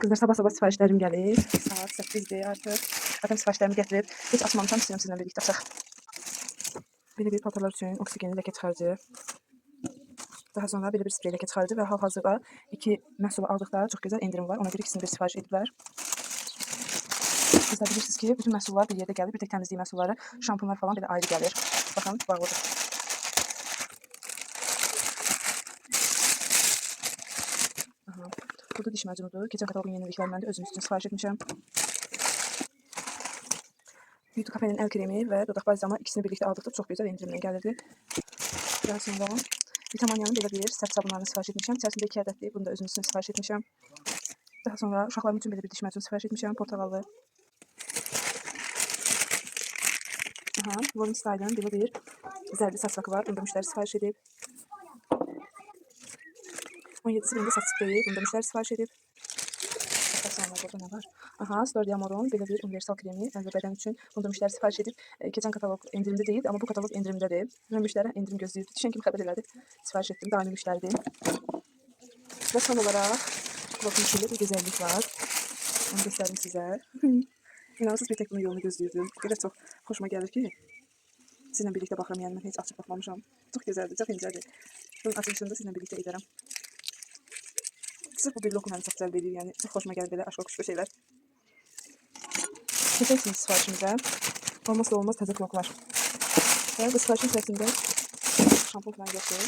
Kızlar sabah-sabah sifarişlərim gəlir. Saat 8-dir artıq. Zaten sifarişlərimi gətirib. Heç açmamışam, istəyirəm sizinlə birlikdə açaq. Belə bir paltarlar üçün oksigenli ləkə çıxarıcı. Daha sonra belə bir sprey ləkə çıxarıcı və hal-hazırda 2 məhsulu aldıqda çox gözəl endirim var. Ona görə ikisini bir sifariş ediblər. Kızlar bilirsiniz ki, bütün məhsullar bir yerdə gəlir. Bir tek təmizlik məhsulları, şampunlar falan belə ayrı gəlir. Baxın, bağlıdır. Aha. Burada diş məcunudur. Keçən kataloqun yeniliklərindən də özünüz üçün sifariş etmişəm. Beauty Cafe'nin el kremi və dodaq balzamı ikisini birlikdə aldıqda çox gözəl endirimlə gəlirdi. Daha sonra Vitamaniyanın belə bir sərt sabunlarını sifariş etmişəm. İçərisində 2 ədəddir. Bunu da özünüz üçün sifariş etmişəm. Daha sonra uşaqlarım üçün belə bir diş macunu sifariş etmişəm. Portağallı. Aha, Lovin Style'ın belə bir zərbi saç lakı var. Bunu da müştəri sifariş edib. 17 birində saç spreyi. Bunu da müştəri sifariş edib. Sonra burada nə var? Aha, Store Diamor'un belə bir universal kremi əl və bədən üçün. Bunu da müştəri sifariş edib. Keçən kataloq endirimdə deyildi, amma bu kataloq endirimdədir. Və müştəri endirim gözləyirdi. Düşən kimi xəbər elədi. Sifariş etdim. Daimi müştəridir. Və son olaraq Clothing ilə bir gözəllik var. Onu göstərim sizə. İnanırsınız bir tek bunun yolunu gözləyirdim. O qədər çox xoşuma gəlir ki, sizinlə birlikdə baxıram, yəni mən heç açıb baxmamışam. Çox gözəldir, çox incədir. Bunun açılışını da sizinlə birlikdə edərəm. Sırf bu bir lokum məni çox cəlb edir, yəni çox xoşuma gəlir belə aşk-kuşku şeylər. Keçək şimdi sifarişimizə. Olmazsa olmaz təzə kloklar. Və bu sifarişin içərisində şampun falan yoxdur.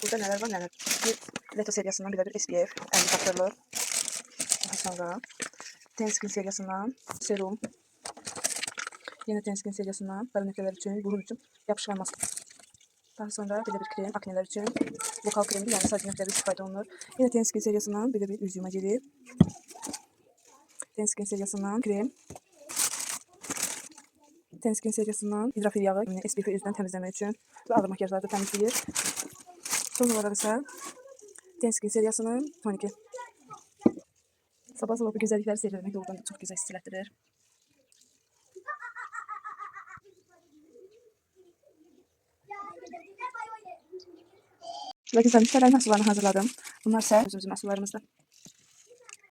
Burada nələr var, nələr? Bir Leto seriyasından belə bir SPF 50 faktorlu. Daha sonra Tenskin seriyasından serum. Yine Tenskin seriyasından baronetlər üçün, burun üçün yapışkan maska. Daha sonra belə bir krem aknelər üçün. Lokal kremdir, yəni sadəcə nöqtəli istifadə olunur. Yine Tenskin seriyasından belə bir üz yuma geli. Tenskin seriyasından krem. Tenskin seriyasından hidrafil yağı, yəni SPF-i üzdən təmizləmək üçün və ağır makyajlarda təmizləyir. Son olaraq isə Tenskin seriyasının toniki. Sabah-sabah bu gözəllikləri seyr etmək doğrudan da çox gözəl hiss elətdirir. Lakin müştərilərin məhsullarını hazırladım. Bunlar isə özümüzün məhsullarımızdır.